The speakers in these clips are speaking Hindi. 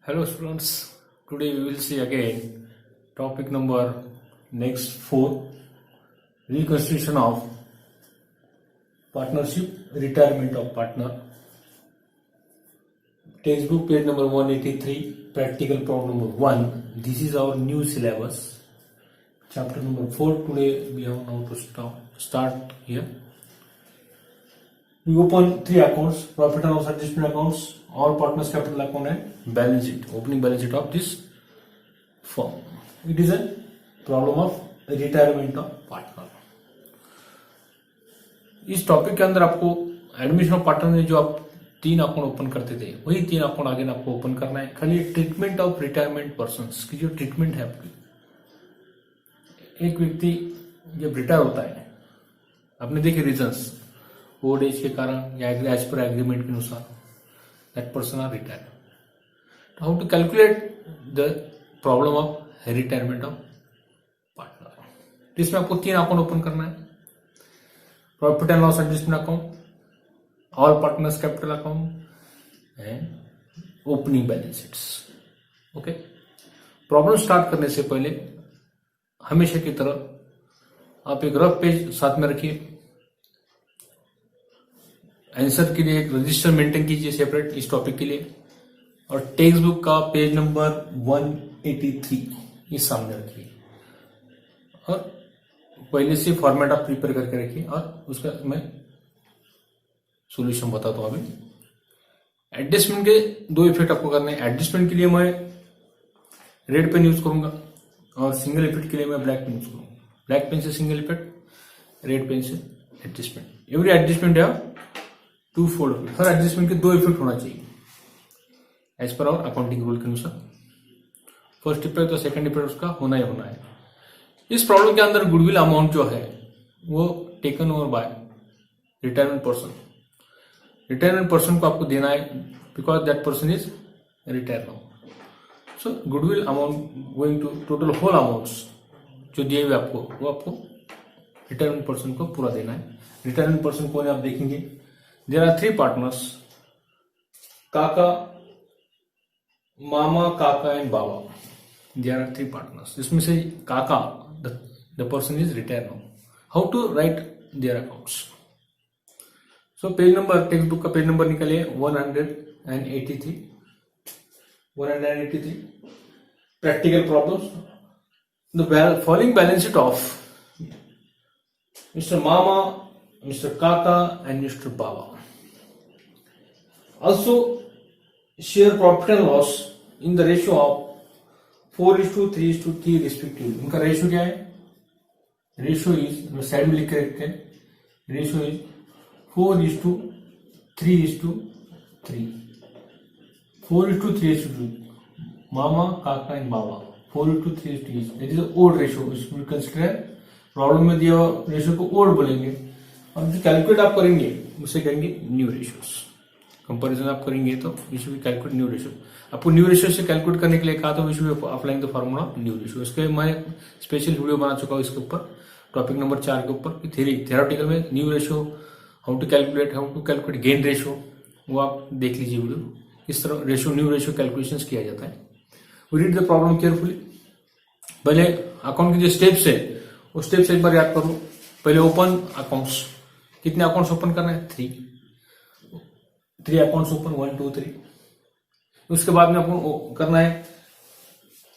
Hello students, today we will see again topic number next 4, reconstitution of partnership, retirement of partner. Textbook page number 183, practical problem number 1. This is our new syllabus. Chapter number 4, today we have now to start here. We open 3 accounts, profit and loss adjustment accounts, all partners capital account and balance sheet, opening balance sheet of this firm. It is a problem of retirement of partner. इस टॉपिक के अंदर आपको एडमिशन ऑफ पार्टनर में जो आप 3 अकाउंट ओपन करते थे वही 3 अकाउंट आगे आपको ओपन करना है. खाली ट्रीटमेंट ऑफ रिटायरमेंट पर्संस की जो ट्रीटमेंट है आपकी, एक व्यक्ति जब रिटायर होता है, आपने देखे रीजंस, ओल्ड एज के कारण या एज पर एग्रीमेंट के अनुसार that person are retired. How to calculate the problem of retirement of partner? इसमें आपको 3 अकाउंट ओपन करना है. Profit and loss adjustment account, all partners capital account and opening balance sheets. Okay, problem start करने से पहले हमेशा की तरह आप एक रफ पेज साथ में रखिए. आंसर के लिए एक रजिस्टर मेंटेन कीजिए सेपरेट इस टॉपिक के लिए, और टेक्स्ट बुक का पेज नंबर 183 इस सामने रखिए और पहले से फॉर्मेट आप प्रिपेयर करके रखिए और उसका मैं सॉल्यूशन बताता हूं. अभी एडजस्टमेंट के 2 इफेक्ट आपको करने हैं. एडजस्टमेंट के लिए मैं रेड पेन यूज करूंगा और सिंगल इफेक्ट के लिए मैं ब्लैक पेन यूज करूंगा. ब्लैक पेन से सिंगल इफेक्ट, रेड पेन से एडजस्टमेंट. एवरी एडजस्टमेंट है 2 फोल्ड. हर एडजस्टमेंट के 2 इफेक्ट होना चाहिए as per our accounting rule के अनुसार. फर्स्ट इफेक्ट और सेकंड इफेक्ट उसका होना ही होना है. इस प्रॉब्लम के अंदर गुडविल अमाउंट जो है वो taken over by retirement person. Retirement person को आपको देना है because that person is retire now. So goodwill amount going to total whole amounts जो दिए हुए आपको वो आपको रिटायरमेंट पर्सन को पूरा देना है. रिटायरमेंट पर्सन कौन है आप देखेंगे. There are 3 partners, Kaka, Mama, Kaka and Baba. There are 3 partners. इसमें से Kaka, the person is retired now. How to write their accounts? So page number, text book का पेज नंबर निकालिए 183. 183. Practical problems. The following balance sheet of Mr. Mama, Mr. Kaka and Mr. Baba. Also share profit and loss in the ratio of 4:3:3 respectively. उनका रेशियो क्या है? रेशियो इज साइड में लिख के रखते हैं. Ratio is 4:3:3. 4:3:2. मामा, काका and Baba. 4:3:3. That is old ratio. इसको कंसिडर प्रॉब्लम में दिया रेशियो को ओल्ड बोलेंगे और जो कैलकुलेट आप करेंगे उसे कहेंगे न्यू रेशियोस. कंपैरिजन आप करेंगे तो we should calculate new ratio. आपको न्यू रेशियो से कैलकुलेट करने के लिए कहा तो we should applying the formula of new ratio. इसके मैं स्पेशल वीडियो बना चुका हूं इसके ऊपर, टॉपिक नंबर 4 के ऊपर. थ्योरेटिकल में new ratio, how to calculate gain ratio, वो आप देख लीजिए वीडियो. इस तरह रेशियो, न्यू रेशियो कैलकुलेशन किया जाता है. We read the problem carefully. पहले अकाउंट के जो स्टेप्स है वो स्टेप्स एक बार याद करो. पहले ओपन अकाउंट्स. कितने अकाउंट्स ओपन करना है? 3 अकाउंट्स ओपन, 1 2 3. उसके बाद में आपको करना है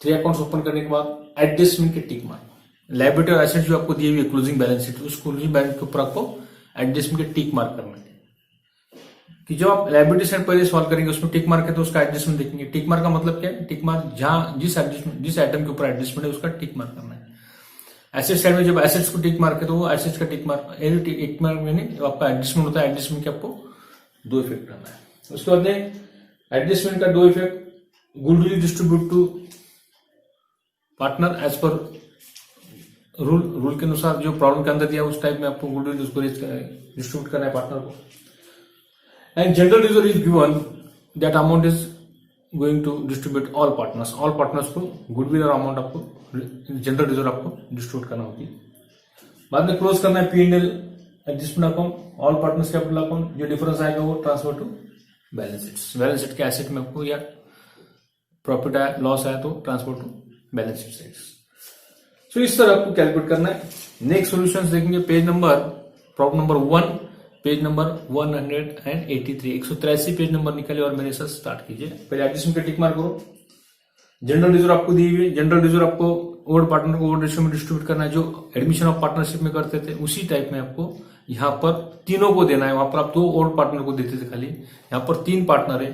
3 अकाउंट्स ओपन करने के बाद एडजस्टमेंट के टिक मार्क. लायबिलिटी और एसेट जो आपको दिए हुए क्लोजिंग बैलेंस शीट, उस क्लोजिंग बैलेंस के ऊपर आपको एडजस्टमेंट के टिक मार्क करना है. कि जब आप लायबिलिटी साइड पहले सॉल्व करेंगे उसमें टिक मार्क है तो उसका एडजस्टमेंट देखेंगे. टिक मार्क का मतलब क्या है? टिक मार्क जहां जिस आइटम के ऊपर एडजस्टमेंट है उसका टिक मार्क करना है. एसेट साइड में जब एसेट्स को टिक मार्क है तो वो एसेट्स का टिक मार्क, टिक मार्क में आपका एडजस्टमेंट होता है. एडजस्टमेंट के आपको 2 इफेक्ट करना है. उसके बाद में एडजस्टमेंट का 2 effect, goodwill distribute to partner as per rule के अनुसार जो प्रॉब्लम के अंदर दिया उस टाइप में आपको गुडविल उसको डिस्ट्रीब्यूट करना है पार्टनर को. And general reserve is given, that amount is going to distribute all partners. All partners को गुडविल और अमाउंट आपको जनरल रिजर्व आपको डिस्ट्रीब्यूट करना होती है. बाद में क्लोज करना है P&L adjustment account, all partners capital account. जो डिफरेंस आएगा वो transfer to balance sheet. Balance sheet के एसेट में आपको या प्रॉफिट आया, लॉस आया तो transfer to balance sheet side. So इस तरह आपको कैलकुलेट करना है। नेक्स्ट सॉल्यूशंस देखेंगे page number, problem number 1, page number 183, 183 page number निकालिए और मेरे साथ स्टार्ट कीजिए। पहले एडिशन पे टिक मार्क करो। जनरल रिजर्व आपको दी हुई है। जनरल रिजर्व आपको ओड पार्टनर को ओड रेशियो में डिस्ट्रीब्यूट करना है, जो एडमिशन ऑफ पार्टनरशिप में करते थे उसी टाइप में आपको यहाँ पर तीनों को देना है। वहां पर आप 2 ओड पार्टनर को देते थे खाली, यहाँ पर 3 पार्टनर है,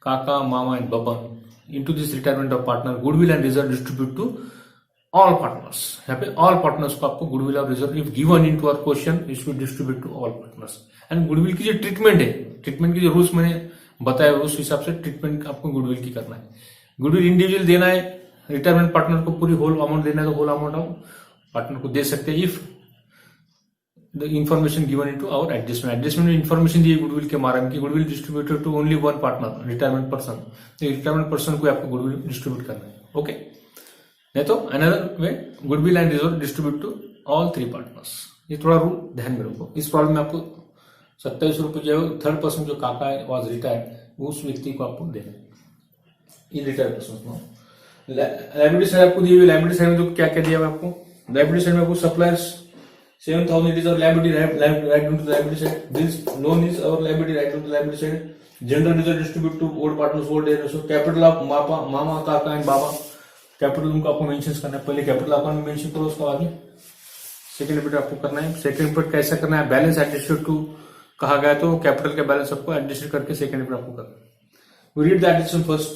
Kaka, Mama and Baban. Into this retirement of partner goodwill and reserve distribute to all partners. यहाँ पे ऑल पार्टनर्स को आपको गुडविल और reserve if given into our question it will distribute to all partners. And goodwill की जो ट्रीटमेंट है, ट्रीटमेंट की जो रूल्स मैंने बताया उस हिसाब से ट्रीटमेंट आपको गुडविल की करना है। गुडविल इंडिविजुअल देना है, रिटायरमेंट पार्टनर को पूरी होल अमाउंट देना है तो होल अमाउंट आप पार्टनर को दे सकते हैं if the information given into our adjustment. Adjustment में इंफॉर्मेशन दी है गुडविल के बारे में कि goodwill distributed to only 1 partner, retirement person. तो रिटायरमेंट पर्सन को आपको गुडविल डिस्ट्रीब्यूट करना है। ओके, नहीं तो another way goodwill and reserve distribute to all 3 partners. ये थोड़ा रूल ध्यान में रखो। इस प्रॉब्लम में आपको 27 रुपये जो थर्ड पर्सन जो काका है वॉज रिटायर्ड, उस व्यक्ति को आपको देना है इन रिटायर्ड पर्सन। लाइबिलिटी साइड आपको दी हुई, लाइबिलिटी साइड में तो क्या क्या दिया हुआ आपको, लाइबिलिटी साइड में आपको suppliers 7,000 is our liability right into the liability side. This loan is our liability right into the liability side. General reserve distribute to old partners, old heirs. So capital of मामा, काका एंड बाबा, कैपिटल उनको आपको मेंशन करना है। पहले कैपिटल अकाउंट में मेंशन करो, उसका बाद में सेकंड इनपुट आपको करना है। सेकंड इनपुट कैसा करना है, बैलेंस एडजस्टेड टू कहा गया तो कैपिटल के बैलेंस आपको एडजस्ट करके सेकंड इनपुट आपको करना है। We read the addition first.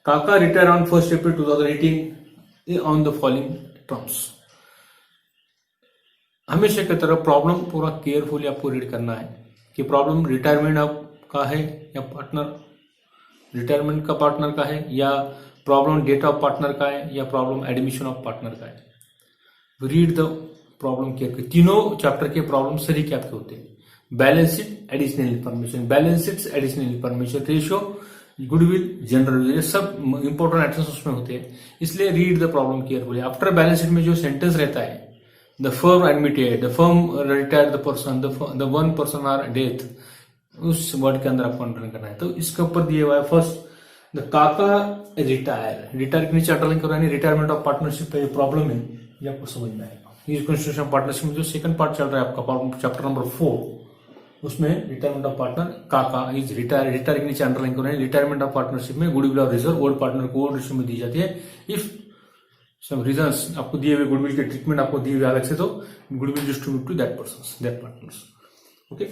Kaka retire on 1 April 2018 on the following terms. हमेशा की तरह प्रॉब्लम पूरा केयरफुली आपको रीड करना है कि प्रॉब्लम रिटायरमेंट का है या पार्टनर, रिटायरमेंट का पार्टनर का है, या प्रॉब्लम डेट ऑफ पार्टनर का है, या प्रॉब्लम एडमिशन ऑफ पार्टनर का है। Read the problem carefully. तीनों चैप्टर के प्रॉब्लम सही क्या आपके होते हैं, balance sheet, additional information, balance sheet, additional information, ratio, goodwill, general, ये सब इंपॉर्टेंट आइटम्स उसमें होते हैं। इसलिए read the problem carefully. After balance sheet में जो सेंटेंस रहता है, the firm admitted, the firm retired the person, the one person are death, उस वर्ड के अंदर आपको अंडरलाइन करना है। तो इसके ऊपर दिया हुआ है फर्स्ट द काका रिटायर, रिटायर के नीचे अंडरलाइन करो, यानी रिटायरमेंट ऑफ पार्टनरशिप का जो प्रॉब्लम है ये आपको समझ में आएगा। ये कॉन्स्टिट्यूशन ऑफ पार्टनरशिप में जो सेकंड पार्ट चल रहा है आपका चैप्टर नंबर 4, उसमें रिटायरमेंट ऑफ पार्टनर काका इज रिटायर, रिटायर के नीचे अंडरलाइन करो, यानी रिटायरमेंट ऑफ पार्टनरशिप में goodwill of reserve old partner को ओल्ड रेशियो में दी जाती है। इफ सब रीजंस आपको दिए हुए गुडविल के ट्रीटमेंट आपको दिए हुए अलग से, तो goodwill distribute to that person, that partners. Okay,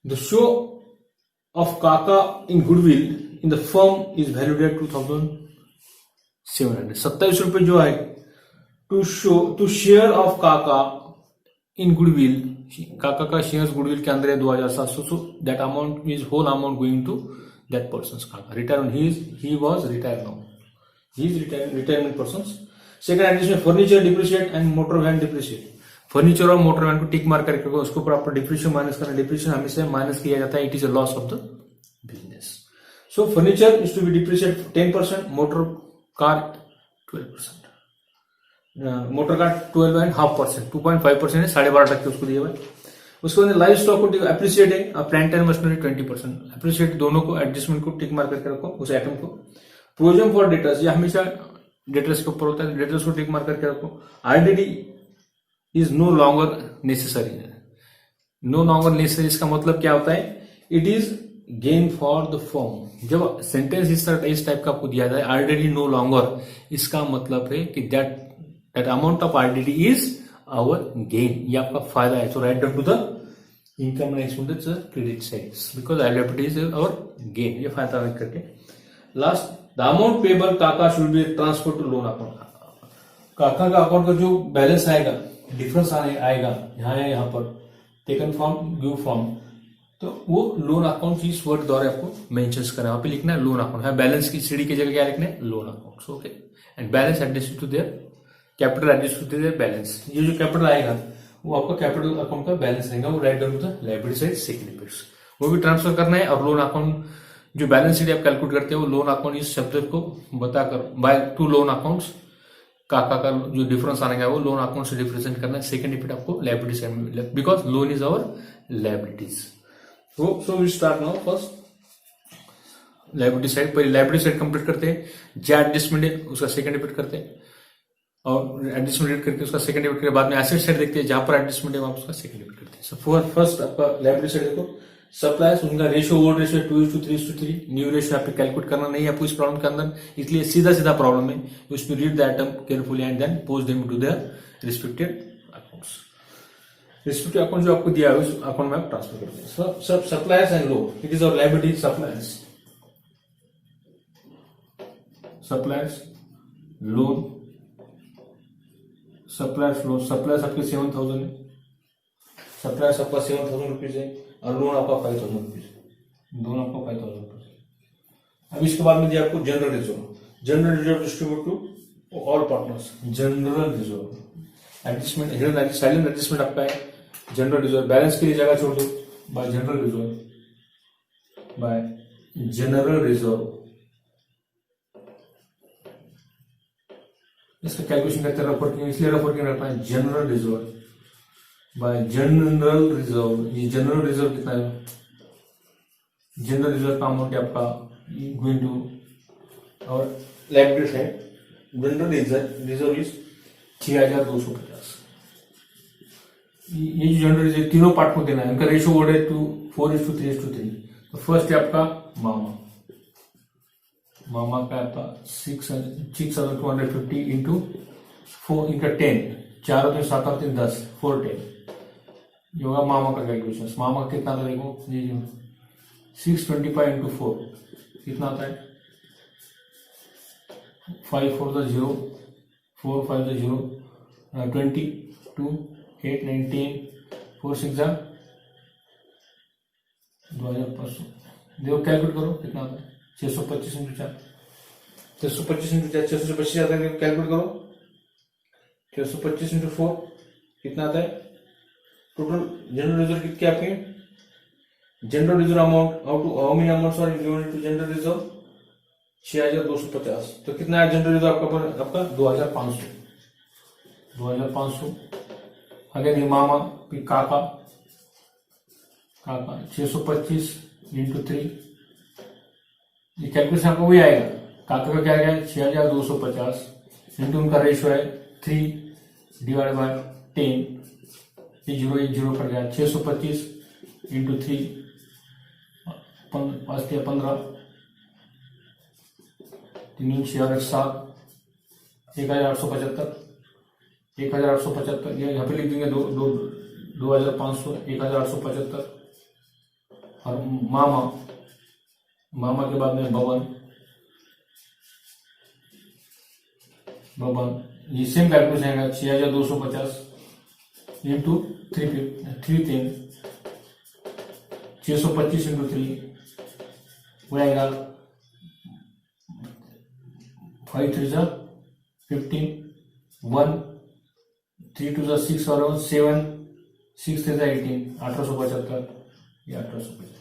the share of Kaka in goodwill in the firm is valued at 2,700। 27 रुपये जो है to share of Kaka in goodwill, काका का शेयर गुडविल के अंदर है 2,700। So that amount is whole amount going to that person Kaka. Retirement he was retire now, he is retirement persons। Second addition furniture depreciate and motor van depreciate. Furniture और मोटर वैन को टिक मार करके उसको ऊपर आपको डिप्रिशिएशन माइनस करना। डिप्रिशिएशन हमेशा माइनस किया जाता है, it is a loss of the business. So furniture is to be depreciate 10%, motor car 12%, motor car 12.5%, 2.5% है, 12.5% उसको दिया हुआ है। उसके बाद लाइफ स्टॉक को अप्रिशिएट है, प्लांट एंड मशीनरी 20%, अप्रिशिएट दोनों को एडजस्टमेंट को टिक मार करके रखो उस आइटम को। प्रोविजन फॉर डेटर्स, ये हमेशा डेटर्स के ऊपर होता है, डेटर्स को टिक मार करके रखो। RDD is no longer necessary, no longer necessary इसका मतलब क्या होता है, it is gain for the firm. जब सेंटेंस इस टाइप का आपको दिया जाए आरडीडी नो लॉन्गर, इसका मतलब है कि that amount of RDD is our gain, ये आपका फायदा है। So write down to the income and expenditure credit sides because liability is our gain, ये फायदा करके। Last the amount payable Kaka should be transfer to loan account. Kaka का अकाउंट का जो बैलेंस आएगा, डिफरेंस आएगा यहाँ पर टेकन फ्रॉम गिव फ्रॉम, तो वो लोन अकाउंट इस वर्ड द्वारा आपको मेंशन करना है। वहां पे लिखना है लोन अकाउंट, है बैलेंस की सीढ़ी की जगह क्या लिखना है, loan account. Okay, and balance adjust to their capital, adjust to their balance. ये जो कैपिटल आएगा वो आपका कैपिटल अकाउंट का बैलेंस रहेगा, वो write down to the liability side second, वो भी ट्रांसफर करना है। और लोन अकाउंट जो बैलेंस शीट आप कैलकुलेट करते हैं वो लोन अकाउंट इस शब्द को बताकर बाय टू लोन अकाउंट्स काका का जो डिफरेंस आने का वो लोन अकाउंट से रिप्रेजेंट करना है। सेकंड इफेक्ट आपको लायबिलिटी साइड में, because loan is our liabilities. So we start now first liability side, पहले लाइबिलिटी साइड कंप्लीट करते हैं, जो एडजस्टमेंट है उसका सेकंड इफेक्ट करते हैं, और एडजस्टमेंट रेट करके उसका सेकंड इफेक्ट करके बाद में एसेट साइड देखते हैं, जहां पर एडजस्टमेंट है वहां उसका सेकंड इफेक्ट करते हैं। सो फर्स्ट आपका लाइबिलिटी साइड देखो, सप्लायर्स उनका ratio, old ratio 2:3:3, new ratio यहाँ पे कैलकुलेट करना नहीं है आपको इस प्रॉब्लम के अंदर, इसलिए सीधा सीधा प्रॉब्लम है, उसमें read the item carefully and then post them to the respected accounts. Respective account जो आपको दिया है उस अकाउंट में आप ट्रांसफर करते हैं। सब suppliers and loan, it is our liability suppliers, suppliers loan, suppliers loan, suppliers आपके 7,000 है, सप्लायर्स आपका 7,000 रुपीज है, और लोन आपका 5,000 रुपीज, दोनों आपका 5,000 रुपीज। अब इसके बाद में दिया आपको general reserve, general reserve distribute to all partners, general reserve adjustment, silent adjustment आपका है, जनरल रिजर्व, बैलेंस के लिए जगह छोड़ दो, bye general reserve, bye general reserve, इसका कैलकुलेशन करते हैं रफ वर्किंग, इसलिए रफ वर्किंग रखना है, general reserve bye general reserve. ये जनरल रिजर्व कितना है, जनरल रिजर्व का अमाउंट है आपका गोइंग टू और लायबिलिटी है, जनरल रिजर्व इज 6,250। ये जो जनरल रिजर्व तीनों पार्ट को देना है, उनका रेशियो बोर्ड है 4:3:3। तो फर्स्ट है आपका मामा, मामा का आपका 6,250 इंटू 4 इंटू 10, 4 और 7 और 3 10, 410 ये होगा मामा का कैलकुलेशन। मामा का कितना था देखो, ये जो 625 इंटू 4 कितना आता है, 5 4 0, 4 5 0, 20 2 8 9 10, 4 6 2,500, देखो कैलकुलेट करो कितना आता है, 625 इंटू 4, 625 इंटू 4 625 आता है, कैलकुलेट करो, 625 इंटू 4 कितना आता है, टोटल जनरल रिजर्व कितने आपके, general reserve amount how many amounts are given to general reserve, 6,250। तो कितना है जनरल रिजर्व आपका 2,500, 2,500। अगर ये मामा फिर काका 625 इंटू 3, ये कैलकुलेशन आपको वही आएगा, काका का क्या आएगा 6,250 इंटू उनका रेशियो है 3 डिवाइड बाय 10, ये 0 1 0 कर गया, 625 इंटू 3 5 या 15, 3 6 और 7, 1,875, 1,875 यहाँ पे लिख देंगे 2,500, 1,875। और मामा के बाद में बबन ये सेम कैलकुलेशन आएगा 6,250 इंटू 310, 625 इंटू 3 वो आएगा 5 3 15, 1 3 2 6 और 7 6 3 18, 1,875, ये 1,875।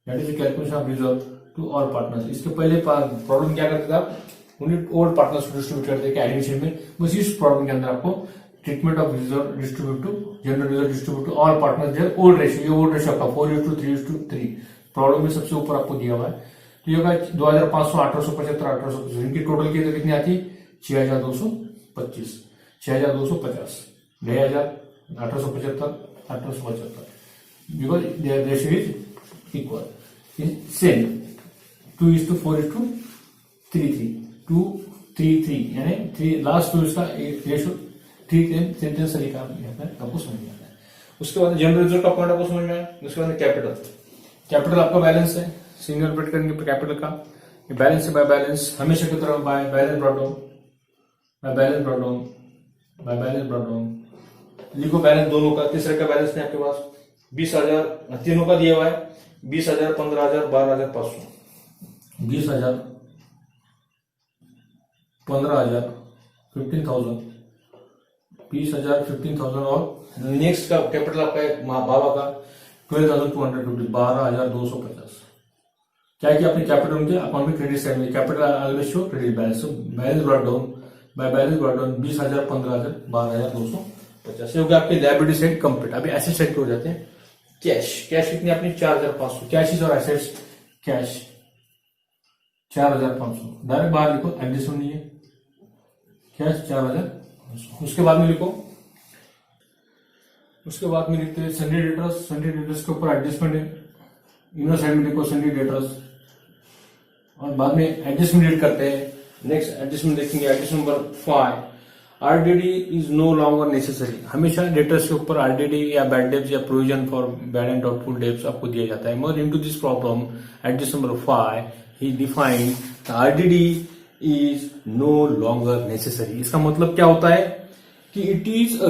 That is the calculation of reserve to all partners. इसके पहले प्रॉब्लम क्या करता था, उन्हें ओल्ड पार्टनर्स को डिस्ट्रीब्यूट करते थे एडमिशन में, बस इस प्रॉब्लम के अंदर आपको treatment of reserve distribute to general reserve distribute to all partners their old ratio, ये ओल्ड रेशियो आपका 4:3:3 प्रॉब्लम में सबसे ऊपर आपको दिया हुआ है। तो ये होगा 2,500, 1,875, 1,825, इनकी टोटल की तो कितनी आती है 6,225, 6,250, 2,000, 1,875, 1,875, because their ratio is equal same 2:4:3, 2 3 3 यानी 3 लास्ट टू इसका रेशियो 3 से लिखा आपको समझ में आता है। उसके बाद जनरल रिजर्व का पॉइंट आपको समझ में आया। उसके बाद कैपिटल, कैपिटल आपका बैलेंस है, सिंगल पेड करेंगे कैपिटल का, ये बैलेंस है, बाय बैलेंस हमेशा की तरह by balance brought down, by balance brought down, by balance brought down, लिखो बैलेंस दोनों का, तीसरे का बैलेंस नहीं आपके पास 20,000 तीनों का दिया हुआ है, 20,000, 15,000, 12,500, 20,000, 15,000, 15,000, 20,000, 15,000 और नेक्स्ट का कैपिटल आपका है बाबा का 12,250, 12,250। क्या कि अपने कैपिटल उनके अकाउंट में क्रेडिट साइड में capital ratio credit balance, balance brought down by balance brought down 20,000, 15,000, 12,250 हो गया आपकी लायबिलिटी साइड कंप्लीट। अभी एसेट साइड पे हो जाते हैं। कैश, कैश कितनी अपनी 4,500, कैश इज और एसेट्स, कैश 4,500, डायरेक्ट बाहर लिखो, एडजस्टमेंट नहीं है, क्या है 4,500। उसके बाद में लिखो, उसके बाद में लिखते हैं सन्डी डेटर्स। सन्डी डेटर्स के ऊपर एडजस्टमेंट है, इनर साइड में लिखो सन्डी डेटर्स, और बाद में एडजस्टमेंट रीड करते हैं। नेक्स्ट एडजस्टमेंट देखेंगे, adjustment number 5, RDD is no longer necessary. हमेशा डेटर्स के ऊपर आरडीडी या बैड डेब्स या provision for bad and doubtful debts आपको दिया जाता है। मगर into this problem adjustment number 5 ही defined RDD is no longer necessary. इसका मतलब क्या होता है कि it is a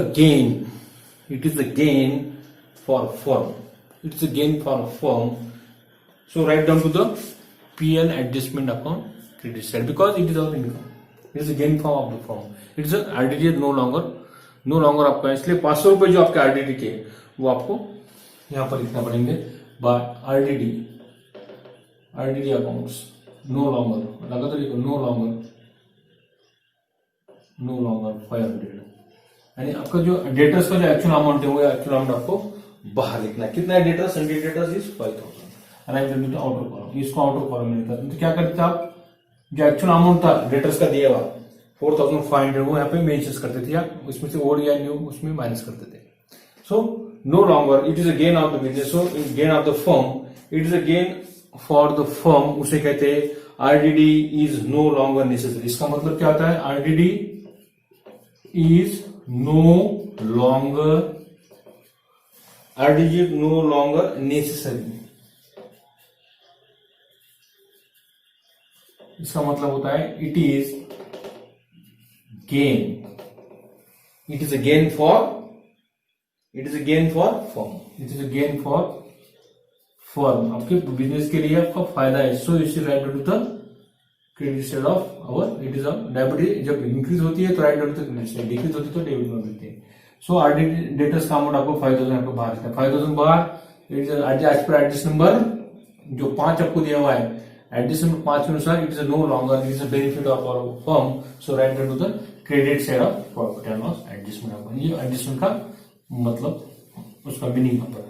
gain for firm, it's a gain for firm. So write down to the PL adjustment account credit side because it is our income. It is a gain form of the firm. It is a RDD no longer आपका है, इसलिए 500 रुपए जो आपके RDD के वो आपको यहाँ पर लिखना पड़ेंगे by RDD accounts no longer, लगातार लिखो नो लॉन्गर 500। यानी आपका जो डेटर्स का जो एक्चुअल अमाउंट है वो एक्चुअल अमाउंट आपको बाहर लिखना है। कितना है debtors? सन्डी debtors is 5,000। Outer column, इसको आउटर कॉलम में लिखा, तो क्या करते थे आप, जो एक्चुअल अमाउंट था डेटर्स का दिया हुआ 4,500 वो यहाँ पे मेंशन करते थे, या उसमें से ओल्ड या न्यू उसमें माइनस करते थे। So no longer it is a gain of the business, so gain of the firm, it is a gain for the firm, उसे कहते हैं RDD is no longer necessary. इसका मतलब क्या होता है? RDD is no longer necessary. इसका मतलब होता है it is a gain for firm, आपके बिजनेस के लिए आपका फायदा है। So it is write to the credit side of our, it is a debit. जब इंक्रीज होती है तो write to the credit side, decrease होती है तो डेबिट में मिलते हैं। सो आरडीडी डेटर्स का अमाउंट आपको 5,000 आपको बाहर है, 5,000 बाहर। It is as per adjust number जो 5 आपको दिया हुआ है, एडजस्टमेंट 5 के अनुसार it is no longer, it is a benefit of our firm, so right to the credit side of profit and loss adjustment. ये एडजस्टमेंट का मतलब उसका मीनिंग होता है।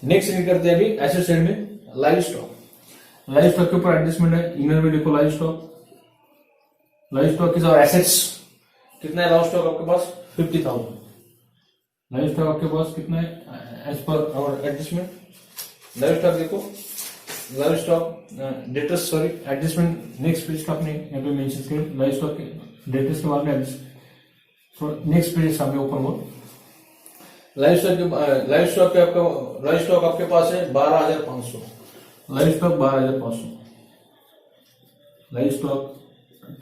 नेक्स्ट रीड करते हैं अभी एसेट साइड में लाइव स्टॉक। लाइव स्टॉक के ऊपर एडजस्टमेंट है, इनर में लिखो live stock is our assets. कितना है लाइव स्टॉक आपके पास? 50,000। लाइव स्टॉक आपके पास कितना है as per our adjustment? Livestock देखो, livestock debtors, sorry adjustment next page का आपने यहाँ पे मेंशन किया, लाइव स्टॉक के डेटर्स के बाद में एडजस्ट। नेक्स्ट पेज सामने ओपन हो, लाइव स्टॉक आपके पास है 12,500। Live stock 12,500, live stock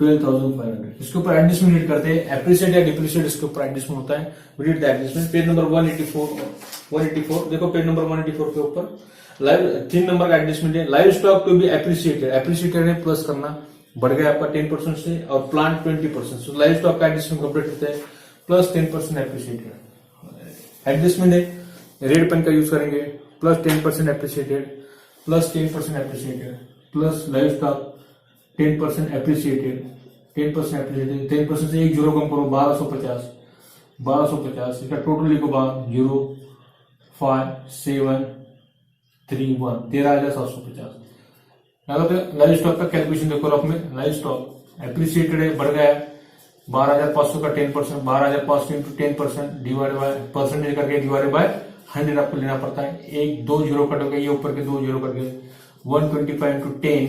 12,500। इसके ऊपर एडजस्टमेंट रीड करते हैं, एप्रिशिएट या डिप्रिशिएट इसके ऊपर एडजस्टमेंट होता है। Read the adjustment, page number 184 देखो, पेज नंबर 184 के ऊपर लाइव 3 नंबर का एडजस्टमेंट है। Live stock to be appreciated है, प्लस करना बढ़ गया आपका 10% से, और प्लांट 20%। सो लाइव स्टॉक का एडजस्टमेंट कंप्लीट होता है प्लस 10% एप्रिशिएटेड। एडजस्टमेंट है, रेड पेन का यूज करेंगे, plus 10% appreciated, plus 10% appreciated, plus live stock 10% appreciated, 10% appreciated, 10% से एक जीरो कम करो, 1250। इसका टोटल लिखो 0,5,7,3,1 13,750। लाइव स्टॉक का कैलकुलेशन देखो रफ में, लाइव स्टॉक एप्रिशिएटेड है, बढ़ गया है 12,500 का 10%, 12,500 इंटू 10% डिवाइड बाय परसेंटेज करके डिवाइड बाय 100 आपको लेना पड़ता है। एक 2 जीरो कट गए, ये ऊपर के 2 जीरो कट गए, 125 इंटू 10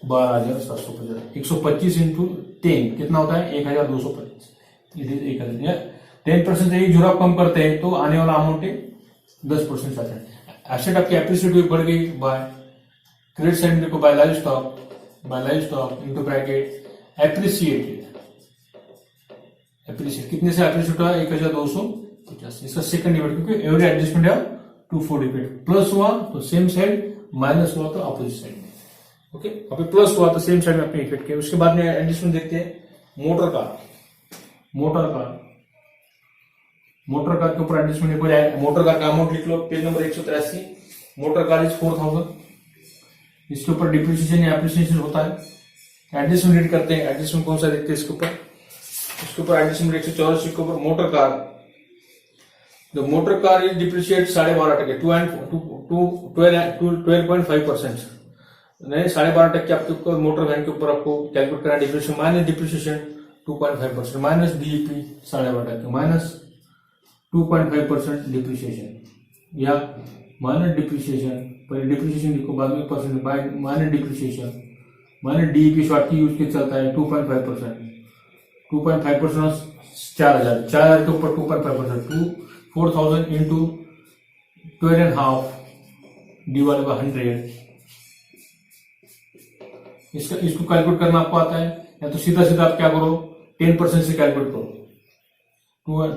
12,750। 125 इंटू 10 कितना होता है? 1,225। 10% से एक जीरो आप कम करते हैं तो आने वाला अमाउंट 10% आता है। एसेट आपकी एप्रिशिएट बढ़ गई बाय क्रेडिट साइड देखो, by live stock into bracket appreciated कितने से एप्रिशिएट हुआ? 1,250। इसका सेकंड डिविडेंड, क्योंकि एवरी एडजस्टमेंट है 2/4 डिविडेंड। प्लस हुआ तो सेम साइड, माइनस हुआ तो अपोजिट साइड में। ओके, अभी प्लस हुआ तो सेम साइड में अपने इफेक्ट किया। उसके बाद में एडजस्टमेंट देखते हैं मोटर कार के ऊपर एडजस्टमेंट। मोटर कार का अमाउंट लिख लो, page number 183। Motor car is 4,000। इसके ऊपर डिप्रिसिएशन या एप्रिसिएशन होता है। एडजस्टमेंट रीड करते हैं, एडजस्टमेंट कौन सा देखते हैं इसके ऊपर एडजस्टमेंट 184 के ऊपर motor car. The motor car is depreciate 12.5%, 12.5%। नहीं 12.5% आपके ऊपर मोटर वैन के ऊपर आपको कैलकुलेट करना depreciation minus depreciation 2.5% minus DEP 12.5% minus 2.5% depreciation या माइनस डिप्रिसिएशन, पहले डिप्रिसिएशन लिखो बाद में percent, minus depreciation minus DEP short की यूज के चलता है 2.5%, 2.5% 4,000 के ऊपर 2.5% 4,000 इंटू 12.5 डिवाइड बाय 100। इसको कैलकुलेट करना आपको आता है या तो सीधा सीधा आप क्या करो 10% से कैलकुलेट करो,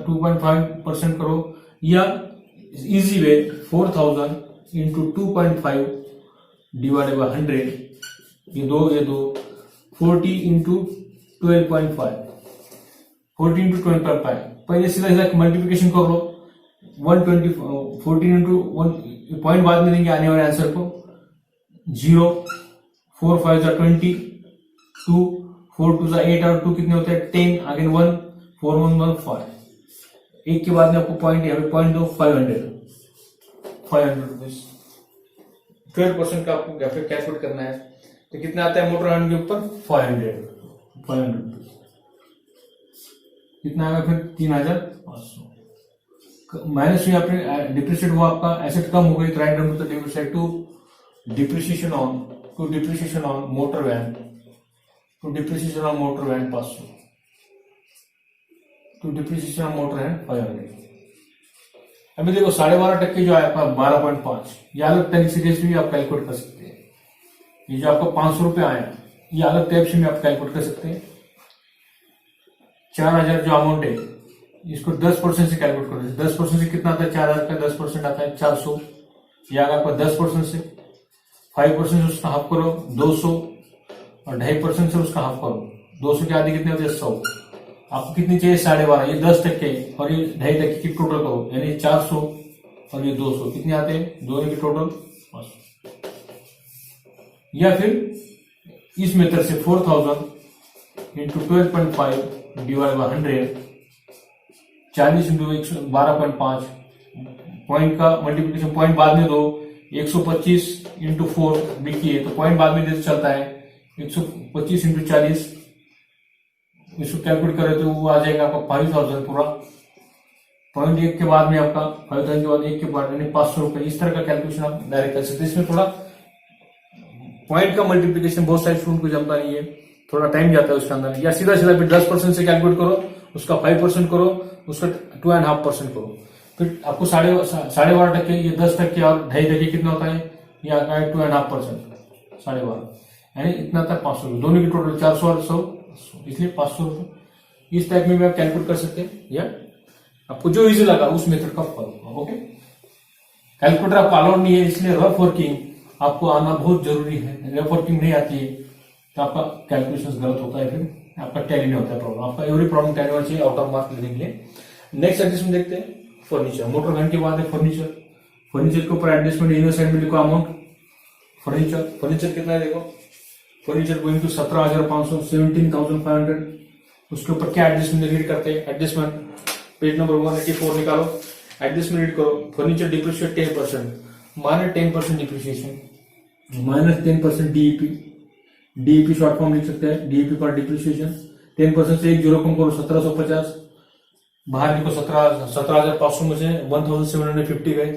2.5% करो या easy way 4,000 into 2.5 divided by 100, ये दो 40 इंटू 12.5, 40 इंटू 12.5। पहले सीधा सीधा मल्टीप्लिकेशन कर लो 120, 14 इंटू 1 पॉइंट बाद में देंगे आने वाले आंसर को 0, 4 5 20, 2 4 2 8 और 2 कितने होते हैं 10, अगेन 1 4 1 1 5, एक के बाद में आपको पॉइंट यहाँ पे पॉइंट दो 500 रुपीज, 12% का आपको कैलकुलेट करना है तो कितना आता है मोटर वैन के ऊपर 500 रुपीज, कितना आएगा फिर 3,500 माइनस में आपने डिप्रिशिएट हुआ आपका एसेट कम हो गई तो write down to depreciate to depreciation on motor van 500 to depreciation on motor van 500। अभी देखो 12.5% जो आया आपका 12.5, ये अलग तरीके से भी आप कैलकुलेट कर सकते हैं। ये जो आपको 500 रुपए आया ये अलग टाइप से भी आप कैलकुलेट कर सकते हैं। 4,000 जो अमाउंट है इसको 10% से कैलकुलेट करो, 10% से कितना आता है 4,000 का 10% आता है 400, या अगर आपका 10% से 5% से उसका हाफ करो 200 और 2.5% से उसका हाफ करो 200 के आदि कितने होते हैं 100। आपको कितनी चाहिए 12.5, ये 10% और ये 2.5% की टोटल करो यानी 400 और ये 200 कितने आते हैं दोनों की टोटल 500। या फिर इस मेथड से 4,000 into 12.5 divide by 100, 40 into 12.5 point का मल्टीप्लिकेशन पॉइंट बाद में दो 125 इंटू 4 भी किए तो पॉइंट बाद में जैसे चलता है 125 इंटू 40, इसको कैलकुलेट करें तो वो आ जाएगा आपका 5,000 पूरा, पॉइंट एक के बाद में आपका 5,000 के बाद एक के बाद यानी 500 रुपए। इस तरह का कैलकुलेशन आप डायरेक्ट कर सकते हैं। इसमें थोड़ा पॉइंट का मल्टीप्लिकेशन बहुत सारे स्टूडेंट को जमता नहीं है, थोड़ा टाइम जाता है उसके अंदर। या सीधा सीधा फिर 10% से कैलकुलेट करो, उसका 5% करो, उसका 2.5% करो, फिर आपको 12.5% ये 10% और 2.5% कितना होता है ये आता है 2.5%, 12.5 यानी इतना आता है 500 रुपये, दोनों की टोटल 400 और 100 इसलिए 500 रुपये। इस टाइप में भी आप कैलकुलेट कर सकते हैं या आपको जो इजी लगा उस मेथड का फॉलो। ओके, कैलकुलेटर आपको अलाउड नहीं है इसलिए रफ वर्किंग आपको आना बहुत जरूरी है। रफ वर्किंग नहीं आती है तो आपका कैलकुलेशन गलत होता है, फिर आपका टैली नहीं होता है प्रॉब्लम, आपका एवरी प्रॉब्लम टैली होना चाहिए आउट ऑफ मार्क लेने के लिए। नेक्स्ट एडजस्टमेंट देखते हैं फर्नीचर। मोटर वैन के बाद है फर्नीचर के ऊपर एडजस्टमेंट इनर साइड में लिखो अमाउंट फर्नीचर कितना है देखो, फर्नीचर गोइंग टू 17,500 17,500। उसके ऊपर क्या एडजस्टमेंट रीड करते हैं, एडजस्टमेंट पेज नंबर 184 निकालो, एडजस्टमेंट रीड करो। Furniture depreciate 10%, minus 10% depreciation, minus 10% DEP short form लिख सकते हैं, डीईपी पर डिप्रिसिएशन 10% से एक जीरो कम करो 1750, बाहर लिखो 17,500 में से 1,750 गए,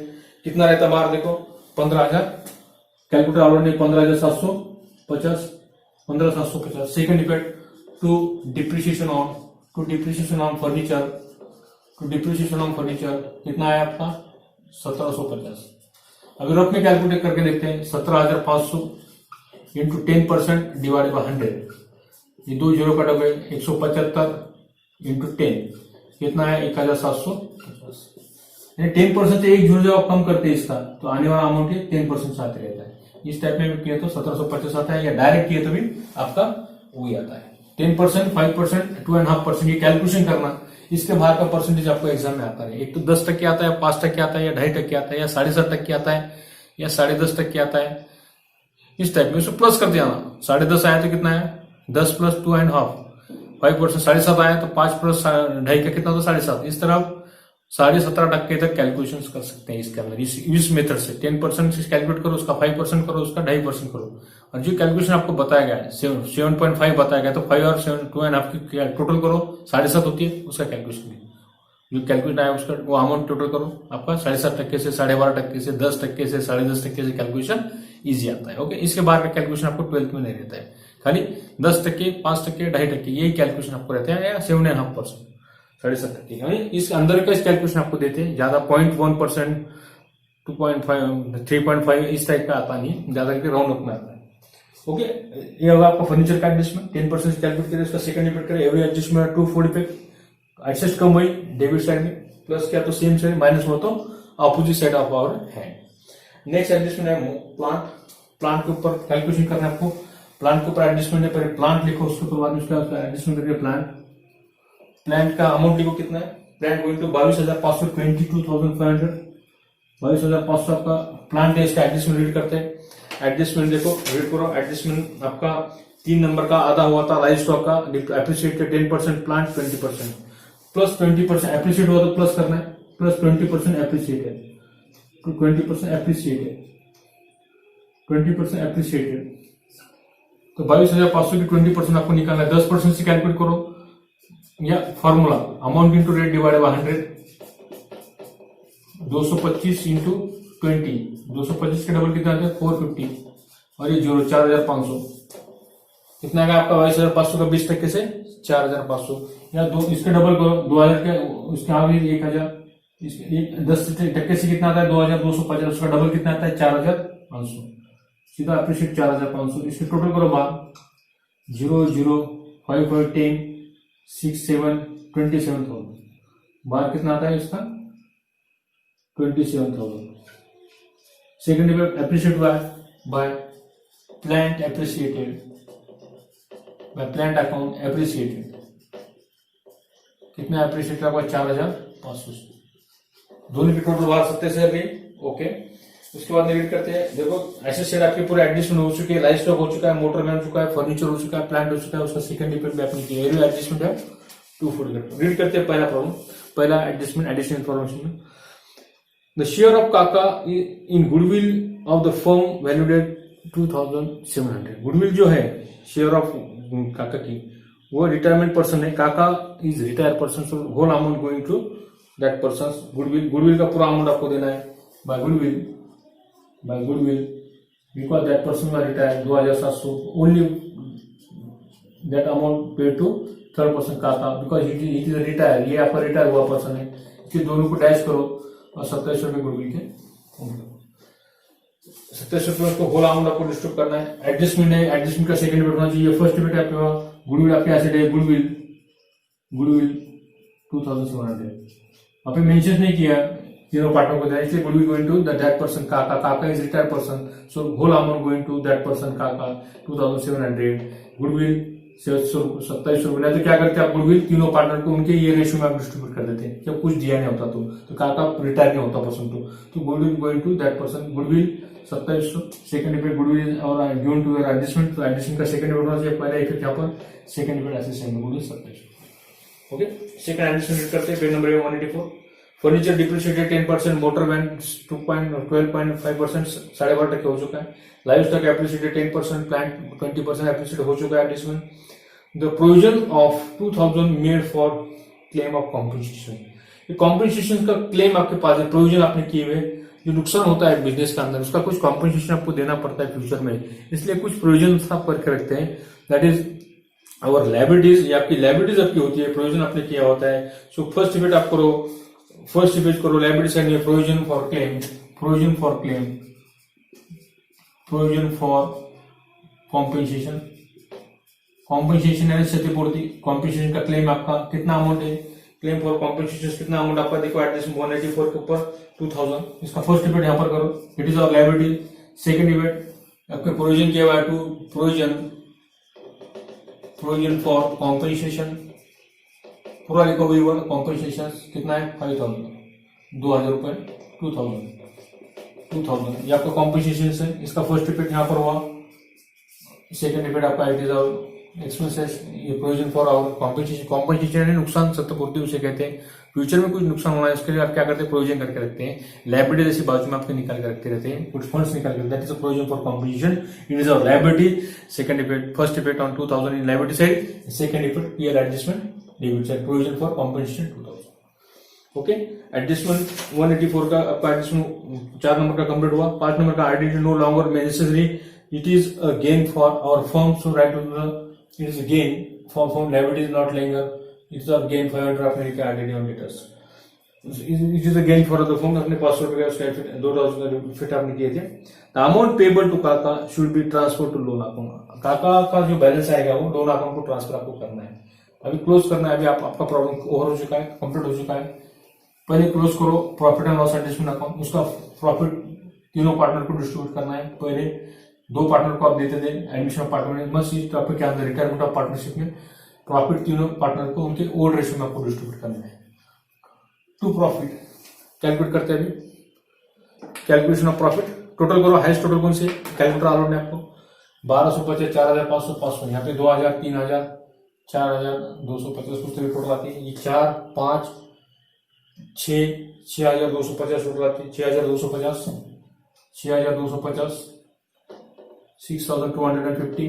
कितना रहता बाहर देखो 15,000, कैलकुलेटर अलाउड नहीं 15,750, 15,750। Second effect to depreciation on furniture कितना है आपका 1750। अगर रफ में कैलकुलेट करके देखते हैं 17,500 इंटू 10% डिवाइड बाय 100, ये दो जीरो कट गए 175 इंटू 10 कितना है 1,750, यानी 10% से एक जीरो जब आप कम करते हैं इसका तो आने वाला अमाउंट 10% से आते रहता है। इस टाइप में किया तो 1750 आता है, या डायरेक्ट किए तो भी आपका वही आता है 10%, 5%, 2.5%। ये कैलकुलेशन करना, इसके बाहर का परसेंटेज आपको एग्जाम में आता है। एक तो 10% आता है, 5% आता है, या 2.5% आता है, या 7.5% आता है, या 10.5% आता है। इस टाइप में उसको प्लस कर दिया ना, 10.5 आया तो कितना है 10 प्लस 2.5, 5%, 7.5 आया तो 5 प्लस 2.5 का कितना होता है 7.5। इस तरह 17.5% तक कैलकुलेशन कर सकते हैं इसके अंदर, इस मेथड से 10% से कैलकुलेट करो, उसका 5% करो, उसका 2.5% करो, और जो कैलकुलेशन आपको बताया गया है 7.5 बताया गया, तो 5 और 2.5 की टोटल करो 7.5 होती है, उसका कैलकुलेशन जो कैलकुलेशन आया उसका वो अमाउंट टोटल करो, आपका 7.5% से 12.5% से 10% से 10.5% से कैलकुलेशन इजी आता है। ओके, इसके बाहर का कैलकुलेशन आपको 12th में नहीं रहता है, खाली 10%, 5%, 2.5% यही कैलकुलेशन आपको रहते हैं, या 7.5%, 7.5%। इस अंदर का इस कैलकुलेशन आपको देते हैं, ज्यादा 0.1%, 2.5, 3.5 इस टाइप का आता नहीं, ज्यादा करके राउंड अप में आता है। ओके, ये होगा आपका फर्नीचर का एडजस्टमेंट 10% से कैलकुलेट करें, उसका सेकंड डिपेंड करें एवरी एडजस्टमेंट 245, एडजस्ट कम हुई डेबिट साइड में, प्लस क्या तो सेम साइड, माइनस हो तो opposite side of our hand. Next adjustment है प्लांट के ऊपर कैलकुलेशन करना है आपको, प्लांट के ऊपर एडजस्टमेंट है, पहले प्लांट लिखो, उसके ऊपर बाद में उसका एडजस्टमेंट करके प्लांट का अमाउंट लिखो कितना है, प्लांट गोइंग टू 22,500, 22,500, 22,500 आपका प्लांट है, इसका एडजस्टमेंट रीड करते हैं। एडजस्टमेंट देखो, रीड करो, एडजस्टमेंट आपका 3 नंबर का आधा हुआ था लाइव स्टॉक का, एप्रिशिएट 10%, प्लांट 20%, प्लस 20% एप्रिशिएट हुआ तो प्लस करना है, प्लस 20% एप्रिशिएट है, तो 20% एप्रिशिएट है, 20% एप्रिशिएट है, तो 22,500 की 20% आपको निकालना है, 10% से कैलकुलेट करो, या formula amount into rate divided by 100, 225 into 20, 225 के डबल कितना आता है 450, और ये 4,500 कितना आएगा आपका 22,500 का 20% से 4,500, या दो इसके डबल करो 2,000 के, उसके आगे 1,000, इसके 10% से कितना आता है 2,250, उसका डबल कितना आता है 4,500, सीधा अप्रिशिएट 4,500, इसके टोटल करो बाहर 0, 0, 5, 5, 10, 6, 7, 27,000, बाहर कितना आता है इसका 27,000। Second appreciate by plant appreciated, by plant account appreciated, कितना एप्रिशिएट आपका 4,500, दोनों की टोटल बाहर 27,000 गई। ओके, उसके बाद रीड करते हैं, देखो ऐसे शेयर आपके पूरे एडजस्टमेंट हो चुके हैं, लाइफ स्टॉक हो चुका है, मोटर मैन हो चुका है, फर्नीचर हो चुका है, प्लांट हो चुका है, उसका सेकंड डिपेंड आपने किया एडजस्टमेंट है 240। रीड करते हैं पहला प्रॉब्लम, पहला एडजस्टमेंट एडिशनल इन्फॉर्मेशन में, the share of Kaka in goodwill of the firm valued at 2,700। Goodwill जो है शेयर ऑफ काका की, वो रिटायरमेंट पर्सन है, Kaka is retire person, so whole amount going to that person goodwill का पूरा अमाउंट आपको देना है by goodwill because that person was retire 2,700, only that amount paid to third person Kaka because it is retire, ये आपका रिटायर हुआ पर्सन है, इसके दोनों को डैश करो और 2700 रुपये गुडविल के 2700 रुपये उसको होल अमाउंट आपको डिस्ट्रीब्यूट करना है। एडजस्टमेंट है, एडजस्टमेंट का सेकंड डिबेट होना चाहिए, फर्स्ट डिबेट आपके गुडविल आपके एसेट है, गुडविल 2,700, आपने मेंशन नहीं किया तीनों पार्टनर को, इसलिए goodwill going to that person Kaka is retire person, so whole amount going to that person Kaka 2,700, goodwill 2700 रुपये। तो क्या करते हैं आप गुडविल तीनों पार्टनर को उनके ये रेशियो में आप डिस्ट्रीब्यूट कर देते हैं, जब कुछ दिया नहीं होता तो काका रिटायर नहीं होता पर्सन तो goodwill going to that person, goodwill 2700, second effect goodwill और गिवन टू योर एडजस्टमेंट, तो एडजस्टमेंट का सेकंड इफेक्ट होना चाहिए, पहला इफेक्ट यहाँ पर, सेकंड इफेक्ट ऐसे same goodwill 2700। Okay, second adjustment करते हैं, page number 184, furniture depreciated 10%, motor van 12.5%, 12.5% हो चुका है, live stock appreciated 10%, plant 20% appreciate हो चुका है adjustment, the provision of 2,000 made for claim of compensation, ये कॉम्पेंसेशन का क्लेम आपके पास है, प्रोविजन आपने किए हुए, जो नुकसान होता है बिजनेस के अंदर उसका कुछ कॉम्पेंसेशन आपको देना पड़ता है फ्यूचर में, इसलिए कुछ प्रोविजन आप करके रखते हैं, दैट इज आवर लायबिलिटीज, ये आपकी लायबिलिटीज आपकी होती है, प्रोविजन आपने किया होता है। सो फर्स्ट डिबेट आप करो, फर्स्ट डिबेट करो liabilities and provision for claim, provision for compensation, compensation है क्षतिपूर्ति, कॉम्पेंसेशन का क्लेम आपका कितना अमाउंट है, क्लेम फॉर कॉम्पेंसेशन कितना अमाउंट आपका, देखो एडजस्टमेंट 184 के ऊपर 2,000, इसका फर्स्ट डिबेट यहां पर करो, it is our liability. Second debit आपके प्रोविजन किया हुआ है टू प्रोविजन फॉर कॉम्पेंसेशन, पूरा लिखो भी हुआ, कॉम्पेंसेशन कितना है 5,000, 2,000 रुपए 2,000 ये आपका कॉम्पेंसेशन है, इसका फर्स्ट डिबेट यहां पर हुआ, सेकंड डिबेट आपका इट इज आवर एक्सपेंसेस, ये provision for our compensation, compensation है नुकसान क्षतिपूर्ति उसे कहते हैं। फ्यूचर में कुछ नुकसान होना है इसके लिए आप क्या करते हैं, प्रोविजन करके रखते हैं। लायबिलिटी जैसे बाजू में आपके निकाल के रखते रहते हैं, कुछ फंड्स निकाल के, that is a provision for compensation. It is a liability. Second effect, first effect on 2000 in liability side, second effect PR adjustment debit side, provision for compensation 2000। Okay, adjustment 184 का आपका एडजस्टमेंट 4 नंबर का कंप्लीट हुआ। 5 नंबर का identity no longer necessary, it is a gain for our firm, so right to the it is a gain for firm, liability is not longer, it is a gain for draft मेरी क्या identity on debtors, it is a gain for the firm। अपने 500 रुपये उसका 2000 फिट आपने किए थे। the amount payable to काका should be transferred to loan account, काका का जो बैलेंस आएगा वो लोन अकाउंट को ट्रांसफर आपको करना है, अभी क्लोज करना है। अभी आपका प्रॉब्लम ओवर हो चुका है, कंप्लीट हो चुका है। पहले क्लोज करो profit and loss adjustment account, उसका प्रॉफिट तीनों पार्टनर को डिस्ट्रीब्यूट करना है। पहले 2 पार्टनर को आप देते थे एडमिशन ऑफ पार्टनर में, बस इस टॉपिक के अंदर रिटायरमेंट ऑफ पार्टनरशिप में प्रॉफिट तीनों पार्टनर को उनके ओल्ड रेशियो में आपको डिस्ट्रीब्यूट करना है टू प्रॉफिट। कैलकुलेट करते हैं अभी, कैलकुलेशन ऑफ प्रॉफिट, टोटल करो, हाईएस्ट टोटल कौन से कैलकुलेटर आलो ने आपको 1250, 4500, 500, यहाँ पे 2000, 3000, 4250 कुछ तो टोटल आती है। ये 4, 5, 6, 6250 टोटल आती है, 6250, 6250, 6250।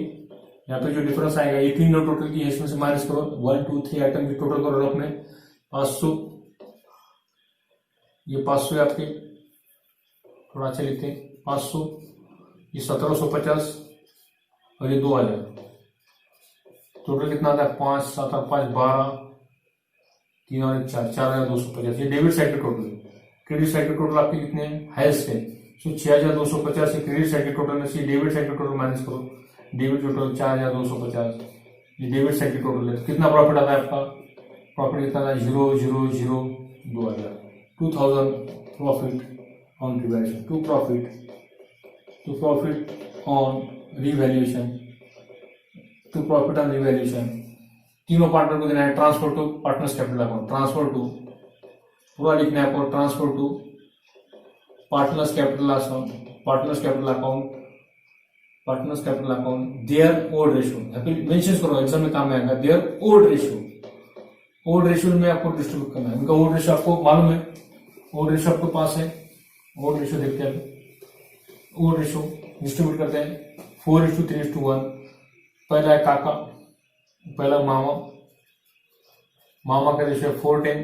यहाँ पे जो डिफरेंस आएगा ये 3 टोटल की, इसमें से माइनस करो 1, 2, 3 आइटम की टोटल करो अपने 500, ये 500 आपके थोड़ा अच्छे लिखते हैं 500, ये 1750 और ये 2000, टोटल कितना आता है 5, 7 और 5, 12, 3 और 1, 4, 4250। ये डेबिट साइड के टोटल। क्रेडिट साइड के टोटल आपके कितने हैं, हाईएस्ट है, सो 6250 से क्रेडिट साइड के टोटल में से डेबिट साइड के टोटल माइनस करो, डेबिट टोटल 4250, ये डेबिट साइड के टोटल है। तो कितना प्रॉफिट आता है आपका, प्रॉफिट कितना आता है 000 2000 profit on revaluation, to profit on revaluation, to profit on revaluation. तीनों पार्टनर को देना है transfer to partners capital account, transfer to पूरा लिखना है आपको, transfer to partners capital account, partners capital account their old ratio, mention करो एग्जाम में काम में आएगा, देयर ओल्ड रेशियो में आपको डिस्ट्रीब्यूट करना है। उनका ओल्ड रेशियो आपको मालूम है, ओल्ड रेशियो आपके पास है, ओल्ड रेशियो देखते हैं, ओल्ड रेशियो डिस्ट्रीब्यूट करते हैं 4:3:1। पहला है काका, पहला मामा का रेशियो 4:10,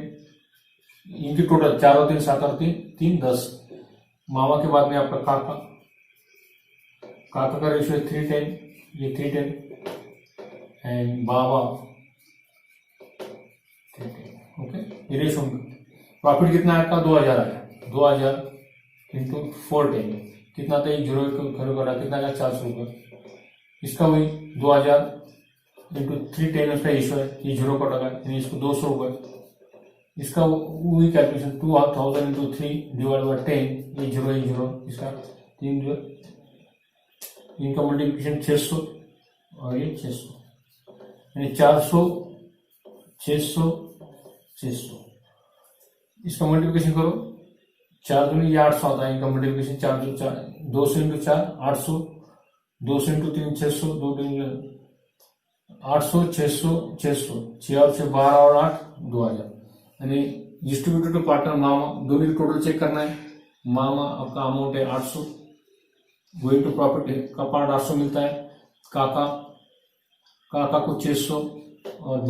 इनकी टोटल 4 और 3 7 और 3 10। मामा के बाद में आपका काका का रेशियो 3:10, ये 3:10 एंड बाबा 3:10। ओके, ये रेशियो। प्रॉफिट कितना है आपका 2000 आया, 2000 इंटू 4:10 कितना था, 1 0 का कितना आया 400 रुपये। इसका वही 2000 इंटू 310 उसका इशू है, ये 0 का टका है, इसको 200 रुपये। इसका वही कैलकुलेशन 2000 इंटू 3 डिवाइड बाई 10, ये 0, इसका 3 इनका मल्टीप्लिकेशन 600 और ये 600, यानी 400, 600, 600। इसका मल्टीप्लिकेशन करो 4 दूनी ये 800 आता है, इनका मल्टीप्लिकेशन 4 200 इंटू 4 800, 200 इंटू 3 600, 2 800, 600, 600, 6 और 6 12 और 8 2000। यानी डिस्ट्रीब्यूटेड टू पार्टनर मामा, दोनों की टोटल चेक करना है। मामा आपका अमाउंट है 800, गोइंग टू प्रॉफिट का पार्ट 800 मिलता है, काका को 600 और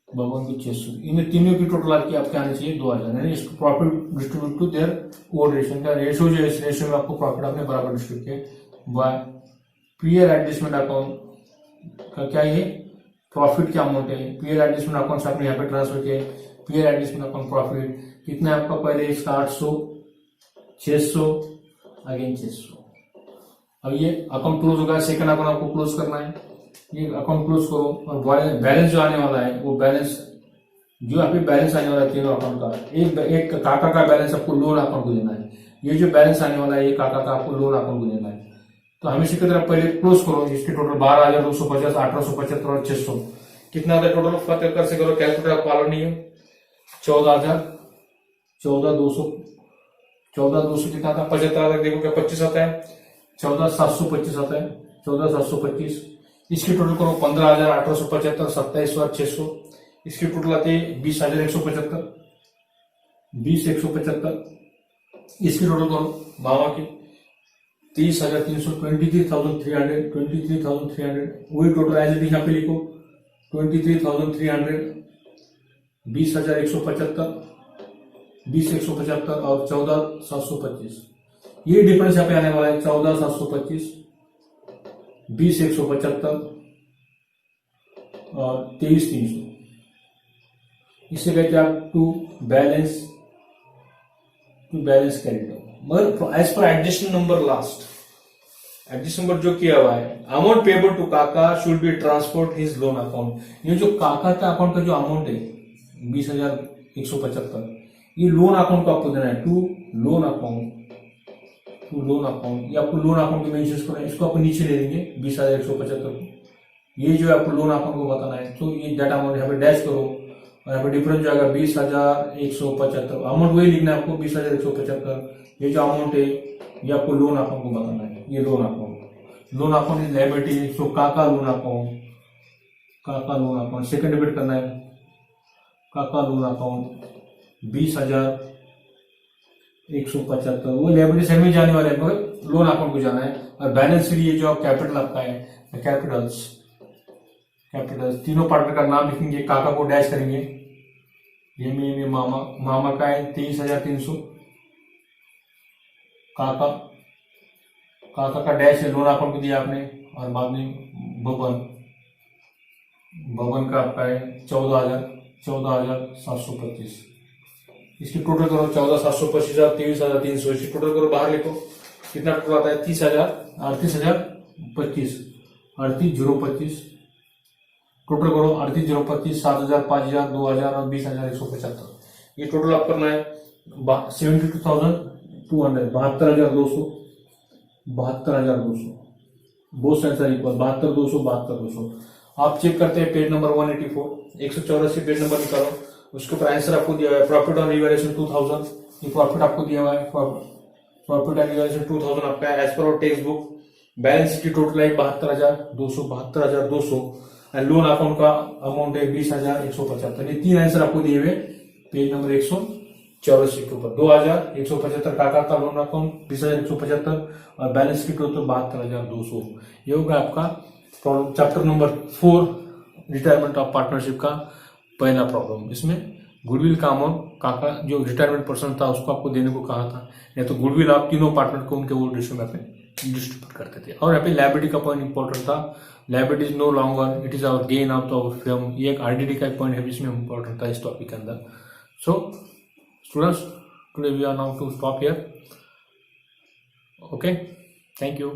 बबन को 600। इनमें तीनों की टोटल आपके आने चाहिए 2000, यानी इसको profit distribute to their old ratio का रेशियो जो है, इस रेशियो में आपको प्रॉफिट आपने बराबर डिस्ट्रीब्यूट किया बाय पीयर एडजस्टमेंट अकाउंट का क्या ये प्रॉफिट क्या अमाउंट है, पीयर एडजस्टमेंट अकाउंट आपने यहाँ पे ट्रांसफर किया, पीयर एडजस्टमेंट अकाउंट प्रॉफिट कितना है आपका, पहले इसका 800, 600 अगेन 600। अब ये अकाउंट क्लोज होगा, सेकंड अकाउंट आपको क्लोज करना है, ये अकाउंट क्लोज करो और बैलेंस जो आने वाला है वो बैलेंस जो यहाँ पे बैलेंस आने वाला है तीनों अकाउंट का, एक काका का बैलेंस आपको लोन अकाउंट को देना है, ये जो बैलेंस आने वाला है ये काका का आपको लोन अकाउंट को देना है। तो हमेशा की तरह पहले क्लोज करो, इसके टोटल 12,250, 1875 और 600 कितना आता है टोटल, कर से करो कैलकुलेटर पालो नहीं है, 14,200 कितना था 75 आता है, देखो क्या 25 आता है, 14,725 आता है, 14,725 इसकी टोटल करो 15,875, 27,600। इसकी टोटल आती है 20,175, 20,175। इसकी टोटल करो मामा की 30,300, 23,300, 23,300। वही टोटल एज इट इज यहाँ पे लिखो 23,300, 20,175, 20,175 और 14,725। ये डिफरेंस यहाँ पे आने वाला है 14,725, 20,175 और 23,300। इससे कहते हैं आप टू बैलेंस कैरिड। मगर as per adjustment number last, adjust number जो किया हुआ है, amount payable to Kaka should be transferred his loan account. ये जो काका का अकाउंट का जो अमाउंट है 20,175, ये लोन अकाउंट को आपको देना है टू लोन अकाउंट। ये आपको लोन अकाउंट की मेंशन करना है, इसको आपको नीचे ले लेंगे 20,175 को। ये जो आपको लोन अकाउंट को बताना है, तो ये डाटा अमाउंट यहाँ पे डैश करो और यहाँ पे डिफरेंस जो आएगा 20,175। अमाउंट वही लिखना है आपको 20,175। ये जो अमाउंट है ये आपको लोन अकाउंट को बताना है। ये लोन अकाउंट इज लायबिलिटी, सो काका लोन अकाउंट सेकंड डेबिट करना है। काका लोन अकाउंट 20,175, वो लायबिलिटी साइड में जाने वाले हैं मगर लोन अकाउंट को जाना है। और बैलेंस शीट ये जो आप कैपिटल आपका है, कैपिटल्स तीनों पार्टनर का नाम लिखेंगे, काका को डैश करेंगे। ये मामा का है 23,300, काका का डैश है, लोन अकाउंट को दिया आपने। और बाद में बबन का आपका है 14,725। इसकी टोटल करो 14,725 और 23,300। इसकी टोटल करो बाहर लिखो, कितना टोटल आता है 38,025, 38,025। टोटल करो 38,025, 7,000, 5,000, 2,000 और 20,175। ये टोटल आप करना है 72,200, 72,200, 72,200। Both sides are equal, 72,200, 72,200। आप चेक करते हैं पेज नंबर 184, 184 पेज नंबर निकालो, उसके ऊपर आंसर आपको दिया हुआ है। प्रॉफिट ऑन रिवैल्यूएशन 2,000, ये प्रॉफिट आपको दिया हुआ है। प्रॉफिट ऑन रिवैल्यूएशन 2,000 आपका है as per text book. Balance की टोटल है 72,200, 72,200। लोन अकाउंट का अमाउंट है 20,175। ये तीन आंसर आपको दिए हुए पेज नंबर 184 के ऊपर। 2,175 काका का लोन अकाउंट, 20,175 और बैलेंस की टोटल 72,200। ये होगा आपका problem chapter number 4 retirement of partnership का पहला प्रॉब्लम। इसमें गुडविल का अमाउंट काका जो रिटायरमेंट पर्सन था उसको आपको देने को कहा था, या तो गुडविल आप तीनों पार्टनर को उनके वो रेशियो में पे डिस्ट्रीब्यूट करते थे। और यहाँ पे लायबिलिटी का पॉइंट इंपॉर्टेंट था, liability is no longer, it is our gain of the firm. ये एक आरडीडी का पॉइंट है जिसमें इंपॉर्टेंट था इस टॉपिक के अंदर। So students, today we are now to stop here. Okay, thank you.